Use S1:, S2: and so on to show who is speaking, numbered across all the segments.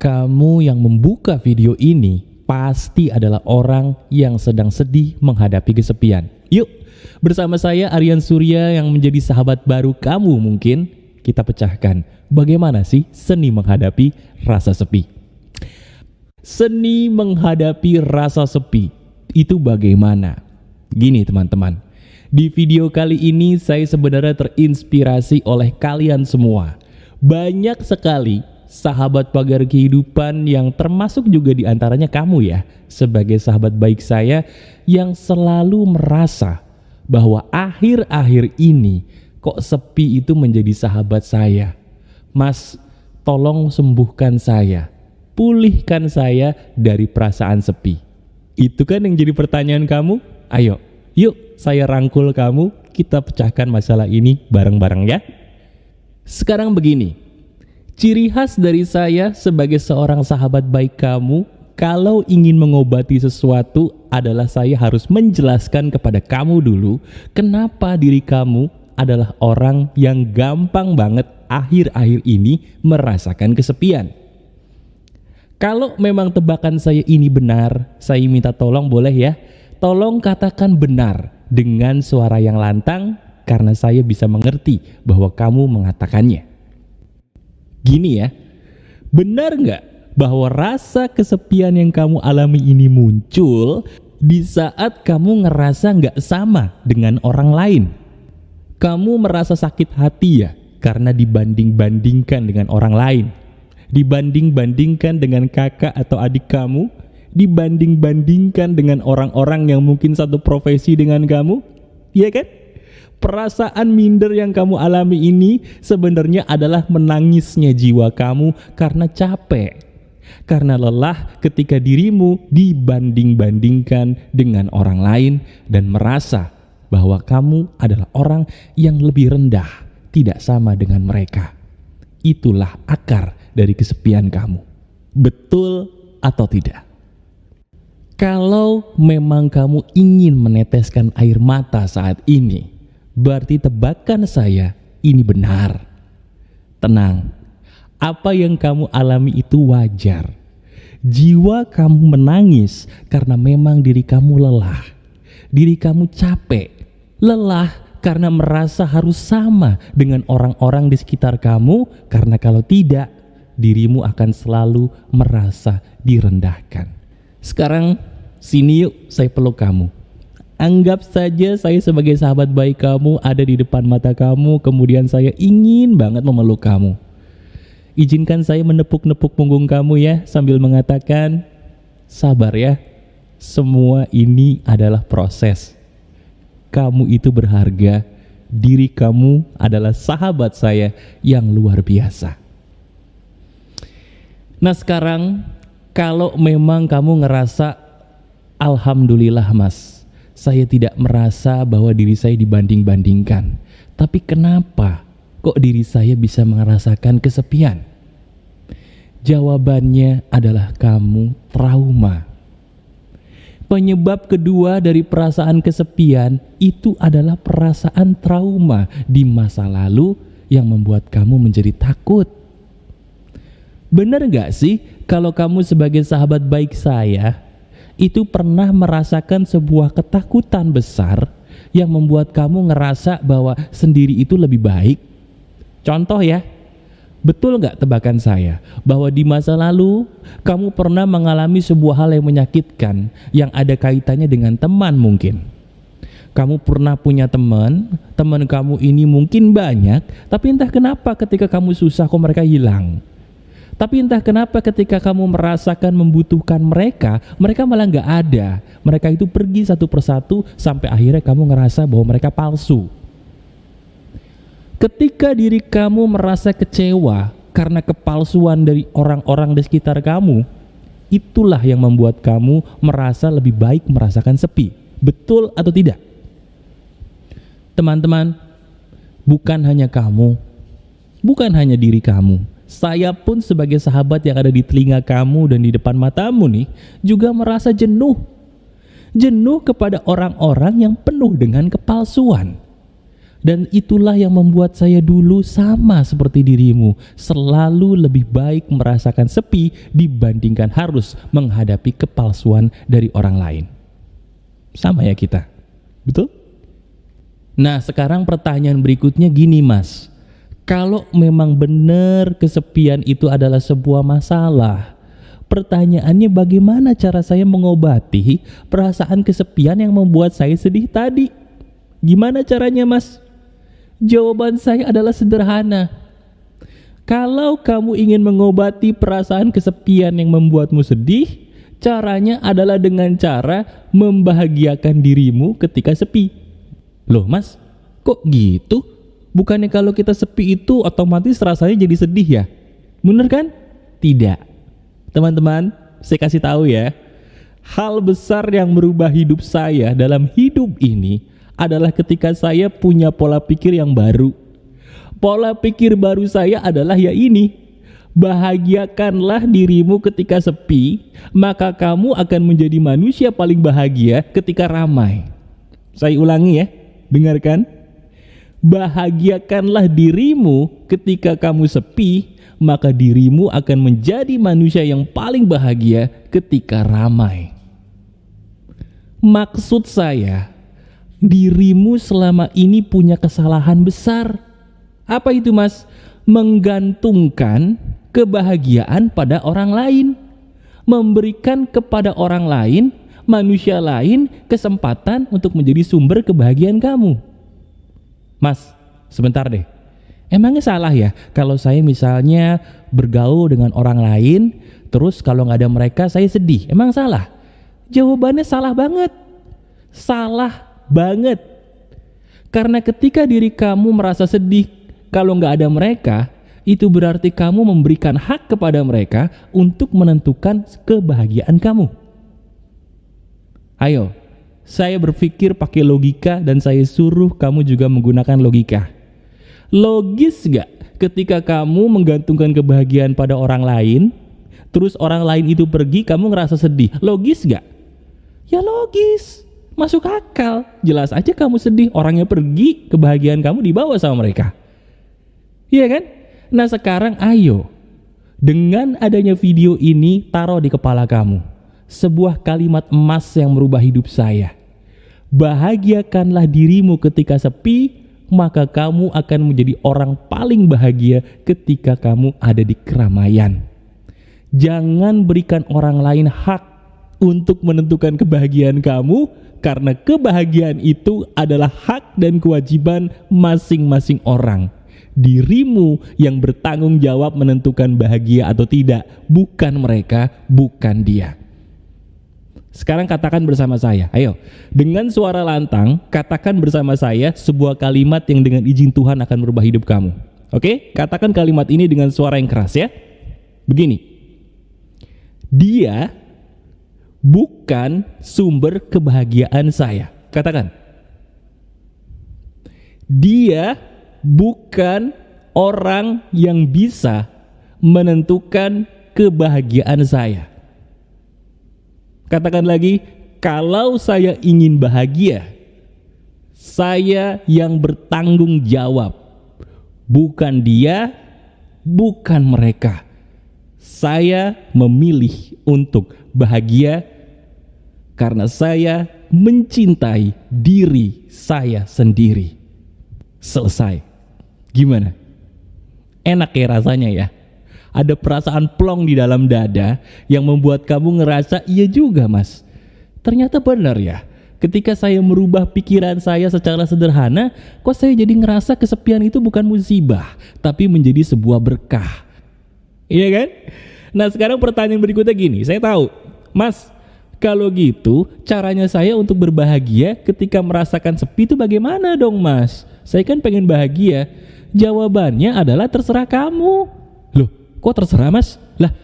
S1: Kamu yang membuka video ini pasti adalah orang yang sedang sedih menghadapi kesepian. Yuk, bersama saya Aryan Surya yang menjadi sahabat baru kamu mungkin, kita pecahkan bagaimana sih seni menghadapi rasa sepi. Seni menghadapi rasa sepi itu bagaimana? Gini teman-teman, di video kali ini saya sebenarnya terinspirasi oleh kalian semua. Banyak sekali sahabat pagar kehidupan yang termasuk juga diantaranya kamu ya, sebagai sahabat baik saya yang selalu merasa bahwa akhir-akhir ini kok sepi itu menjadi sahabat saya. Mas, tolong sembuhkan saya, pulihkan saya dari perasaan sepi. Itu kan yang jadi pertanyaan kamu? Ayo, yuk saya rangkul kamu, kita pecahkan masalah ini bareng-bareng ya. Sekarang begini, ciri khas dari saya sebagai seorang sahabat baik kamu, kalau ingin mengobati sesuatu adalah saya harus menjelaskan kepada kamu dulu kenapa diri kamu adalah orang yang gampang banget akhir-akhir ini merasakan kesepian. Kalau memang tebakan saya ini benar, saya minta tolong boleh ya, tolong katakan benar dengan suara yang lantang karena saya bisa mengerti bahwa kamu mengatakannya. Gini ya, benar nggak bahwa rasa kesepian yang kamu alami ini muncul di saat kamu ngerasa nggak sama dengan orang lain? Kamu merasa sakit hati ya karena dibanding-bandingkan dengan orang lain, dibanding-bandingkan dengan kakak atau adik kamu, dibanding-bandingkan dengan orang-orang yang mungkin satu profesi dengan kamu, iya kan? Perasaan minder yang kamu alami ini sebenarnya adalah menangisnya jiwa kamu karena capek, karena lelah ketika dirimu dibanding-bandingkan dengan orang lain dan merasa bahwa kamu adalah orang yang lebih rendah, tidak sama dengan mereka. Itulah akar dari kesepian kamu. Betul atau tidak? Kalau memang kamu ingin meneteskan air mata saat ini, berarti tebakan saya ini benar. Tenang, apa yang kamu alami itu wajar. Jiwa kamu menangis karena memang diri kamu lelah, diri kamu capek, lelah karena merasa harus sama dengan orang-orang di sekitar kamu, karena kalau tidak, dirimu akan selalu merasa direndahkan. Sekarang sini yuk, saya peluk kamu. Anggap saja saya sebagai sahabat baik kamu ada di depan mata kamu, kemudian saya ingin banget memeluk kamu. Izinkan saya menepuk-nepuk punggung kamu ya, sambil mengatakan, sabar ya, semua ini adalah proses. Kamu itu berharga, diri kamu adalah sahabat saya yang luar biasa. Nah sekarang, kalau memang kamu ngerasa, alhamdulillah mas, saya tidak merasa bahwa diri saya dibanding-bandingkan. Tapi kenapa kok diri saya bisa merasakan kesepian? Jawabannya adalah kamu trauma. Penyebab kedua dari perasaan kesepian itu adalah perasaan trauma di masa lalu yang membuat kamu menjadi takut. Benar gak sih kalau kamu sebagai sahabat baik saya itu pernah merasakan sebuah ketakutan besar yang membuat kamu ngerasa bahwa sendiri itu lebih baik? Contoh ya, betul gak tebakan saya bahwa di masa lalu kamu pernah mengalami sebuah hal yang menyakitkan yang ada kaitannya dengan teman mungkin. Kamu pernah punya teman kamu ini mungkin banyak, tapi entah kenapa ketika kamu susah kok mereka hilang. Tapi entah kenapa ketika kamu merasakan membutuhkan mereka, mereka malah gak ada. Mereka itu pergi satu persatu sampai akhirnya kamu ngerasa bahwa mereka palsu. Ketika diri kamu merasa kecewa karena kepalsuan dari orang-orang di sekitar kamu, itulah yang membuat kamu merasa lebih baik merasakan sepi. Betul atau tidak? Teman-teman, bukan hanya kamu, bukan hanya diri kamu, saya pun sebagai sahabat yang ada di telinga kamu dan di depan matamu nih, juga merasa jenuh kepada orang-orang yang penuh dengan kepalsuan. Dan itulah yang membuat saya dulu sama seperti dirimu, selalu lebih baik merasakan sepi dibandingkan harus menghadapi kepalsuan dari orang lain. Sama ya kita, betul? Nah sekarang pertanyaan berikutnya gini Mas, kalau memang benar kesepian itu adalah sebuah masalah, pertanyaannya bagaimana cara saya mengobati perasaan kesepian yang membuat saya sedih tadi? Gimana caranya Mas? Jawaban saya adalah sederhana. Kalau kamu ingin mengobati perasaan kesepian yang membuatmu sedih, caranya adalah dengan cara membahagiakan dirimu ketika sepi. Loh Mas, kok gitu? Bukannya kalau kita sepi itu otomatis rasanya jadi sedih ya? Bener kan? Tidak. Teman-teman, saya kasih tahu ya. Hal besar yang merubah hidup saya dalam hidup ini adalah ketika saya punya pola pikir yang baru. Pola pikir baru saya adalah ya ini, bahagiakanlah dirimu ketika sepi, maka kamu akan menjadi manusia paling bahagia ketika ramai. Saya ulangi ya, dengarkan. Bahagiakanlah dirimu ketika kamu sepi, maka dirimu akan menjadi manusia yang paling bahagia ketika ramai. Maksud saya, dirimu selama ini punya kesalahan besar. Apa itu Mas? Menggantungkan kebahagiaan pada orang lain, memberikan kepada orang lain, manusia lain kesempatan untuk menjadi sumber kebahagiaan kamu. Mas, sebentar deh, emangnya salah ya kalau saya misalnya bergaul dengan orang lain, terus kalau nggak ada mereka saya sedih? Emang salah? Jawabannya salah banget. Salah banget. Karena ketika diri kamu merasa sedih kalau nggak ada mereka, itu berarti kamu memberikan hak kepada mereka untuk menentukan kebahagiaan kamu. Ayo, saya berpikir pakai logika dan saya suruh kamu juga menggunakan logika. Logis gak ketika kamu menggantungkan kebahagiaan pada orang lain, terus orang lain itu pergi, kamu ngerasa sedih? Logis gak? Ya logis. Masuk akal, jelas aja kamu sedih, orangnya pergi, kebahagiaan kamu dibawa sama mereka. Iya kan? Nah sekarang ayo, dengan adanya video ini taruh di kepala kamu sebuah kalimat emas yang merubah hidup saya. Bahagiakanlah dirimu ketika sepi, maka kamu akan menjadi orang paling bahagia ketika kamu ada di keramaian. Jangan berikan orang lain hak untuk menentukan kebahagiaan kamu, karena kebahagiaan itu adalah hak dan kewajiban masing-masing orang. Dirimu yang bertanggung jawab menentukan bahagia atau tidak, bukan mereka, bukan dia. Sekarang katakan bersama saya, ayo, dengan suara lantang katakan bersama saya sebuah kalimat yang dengan izin Tuhan akan merubah hidup kamu. Oke, katakan kalimat ini dengan suara yang keras ya. Begini, dia bukan sumber kebahagiaan saya. Katakan, dia bukan orang yang bisa menentukan kebahagiaan saya. Katakan lagi, kalau saya ingin bahagia, saya yang bertanggung jawab, bukan dia, bukan mereka. Saya memilih untuk bahagia karena saya mencintai diri saya sendiri. Selesai. Gimana? Enak ya rasanya ya? Ada perasaan plong di dalam dada yang membuat kamu ngerasa iya juga Mas. Ternyata benar ya. Ketika saya merubah pikiran saya secara sederhana, kok saya jadi ngerasa kesepian itu bukan musibah, tapi menjadi sebuah berkah. Iya kan? Nah sekarang pertanyaan berikutnya gini, saya tahu, Mas, kalau gitu caranya saya untuk berbahagia ketika merasakan sepi itu bagaimana dong Mas? Saya kan pengen bahagia. Jawabannya adalah terserah kamu. Loh, kok terserah Mas? Lah,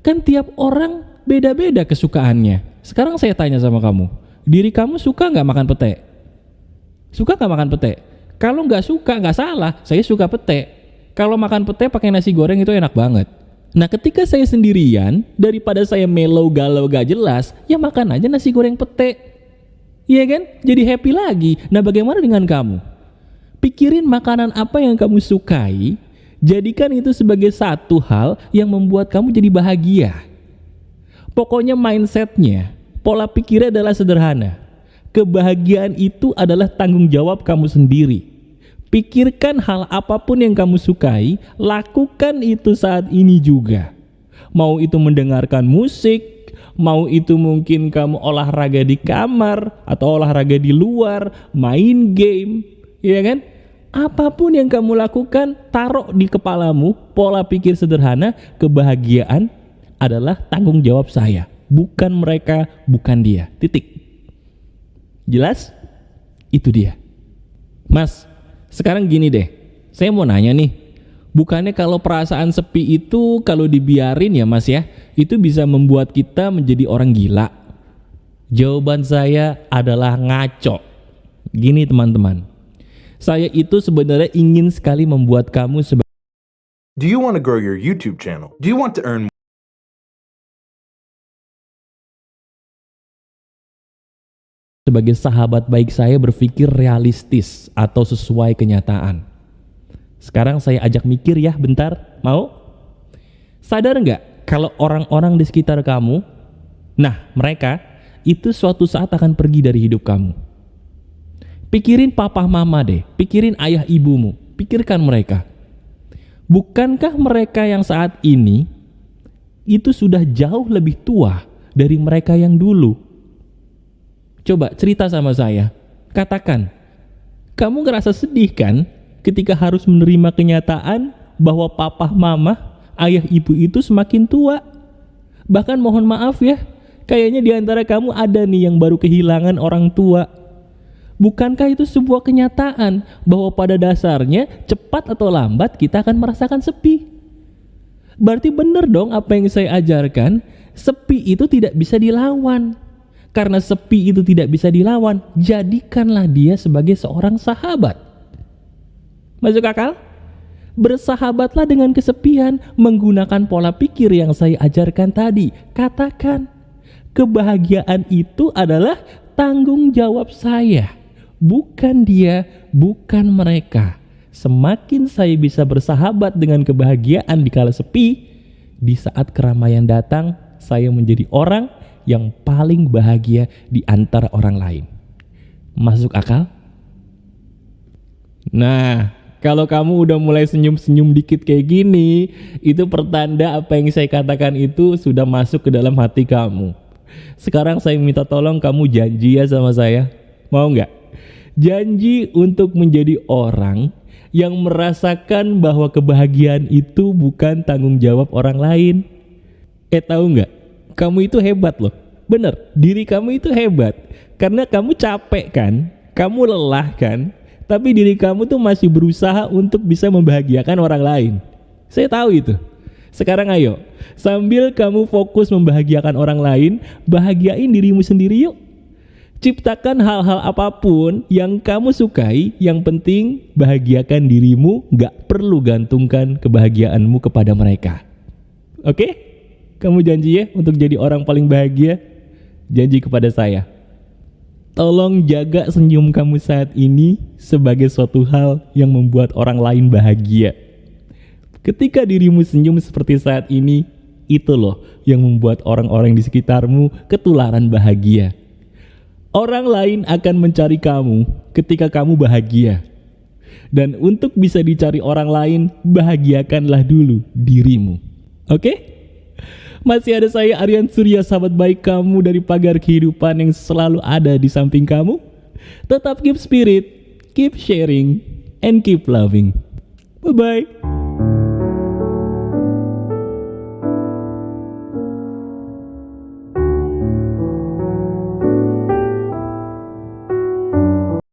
S1: kan tiap orang beda-beda kesukaannya. Sekarang saya tanya sama kamu, diri kamu suka nggak makan pete? Suka nggak makan pete? Kalau nggak suka nggak salah, saya suka pete. Kalau makan pete pakai nasi goreng itu enak banget. Nah ketika saya sendirian, daripada saya mellow galau gak jelas, ya makan aja nasi goreng pete. Iya kan? Jadi happy lagi. Nah bagaimana dengan kamu? Pikirin makanan apa yang kamu sukai, jadikan itu sebagai satu hal yang membuat kamu jadi bahagia. Pokoknya mindsetnya, pola pikirnya adalah sederhana. Kebahagiaan itu adalah tanggung jawab kamu sendiri. Pikirkan hal apapun yang kamu sukai, lakukan itu saat ini juga. Mau itu mendengarkan musik, mau itu mungkin kamu olahraga di kamar atau olahraga di luar, main game, ya kan? Apapun yang kamu lakukan, taruh di kepalamu pola pikir sederhana, kebahagiaan adalah tanggung jawab saya, bukan mereka, bukan dia. Titik. Jelas? Itu dia. Mas, sekarang gini deh, saya mau nanya nih, bukannya kalau perasaan sepi itu kalau dibiarin ya Mas ya, itu bisa membuat kita menjadi orang gila? Jawaban saya adalah ngaco. Gini teman-teman, saya itu sebenarnya ingin sekali membuat kamu
S2: Do you want to grow your YouTube channel? Do you want to earn
S1: sebagai sahabat baik saya berpikir realistis atau sesuai kenyataan. Sekarang saya ajak mikir ya bentar, mau? Sadar nggak kalau orang-orang di sekitar kamu, nah mereka itu suatu saat akan pergi dari hidup kamu. Pikirin papa mama deh, pikirin ayah ibumu, pikirkan mereka. Bukankah mereka yang saat ini itu sudah jauh lebih tua dari mereka yang dulu? Coba cerita sama saya, katakan, kamu ngerasa sedih kan ketika harus menerima kenyataan bahwa papa mama, ayah ibu itu semakin tua? Bahkan mohon maaf ya, kayaknya di antara kamu ada nih yang baru kehilangan orang tua. Bukankah itu sebuah kenyataan bahwa pada dasarnya cepat atau lambat kita akan merasakan sepi? Berarti benar dong apa yang saya ajarkan, sepi itu tidak bisa dilawan. Karena sepi itu tidak bisa dilawan, jadikanlah dia sebagai seorang sahabat. Masuk akal? Bersahabatlah dengan kesepian menggunakan pola pikir yang saya ajarkan tadi. Katakan, kebahagiaan itu adalah tanggung jawab saya, bukan dia, bukan mereka. Semakin saya bisa bersahabat dengan kebahagiaan di kala sepi, di saat keramaian datang, saya menjadi orang yang paling bahagia di antara orang lain. Masuk akal? Nah, kalau kamu udah mulai senyum-senyum dikit kayak gini, itu pertanda apa yang saya katakan itu sudah masuk ke dalam hati kamu. Sekarang saya minta tolong kamu janji ya sama saya. Mau nggak? Janji untuk menjadi orang yang merasakan bahwa kebahagiaan itu bukan tanggung jawab orang lain. Tahu nggak? Kamu itu hebat loh. Bener, diri kamu itu hebat. Karena kamu capek kan? Kamu lelah kan? Tapi diri kamu tuh masih berusaha untuk bisa membahagiakan orang lain. Saya tahu itu. Sekarang ayo, sambil kamu fokus membahagiakan orang lain, bahagiain dirimu sendiri yuk. Ciptakan hal-hal apapun yang kamu sukai, yang penting bahagiakan dirimu, gak perlu gantungkan kebahagiaanmu kepada mereka. Oke? Kamu janji ya untuk jadi orang paling bahagia? Janji kepada saya. Tolong jaga senyum kamu saat ini sebagai suatu hal yang membuat orang lain bahagia. Ketika dirimu senyum seperti saat ini, itu loh yang membuat orang-orang di sekitarmu ketularan bahagia. Orang lain akan mencari kamu ketika kamu bahagia. Dan untuk bisa dicari orang lain, bahagiakanlah dulu dirimu. Oke? Masih ada saya Aryan Surya, sahabat baik kamu dari pagar kehidupan yang selalu ada di samping kamu. Tetap keep spirit, keep sharing, and keep loving. Bye-bye.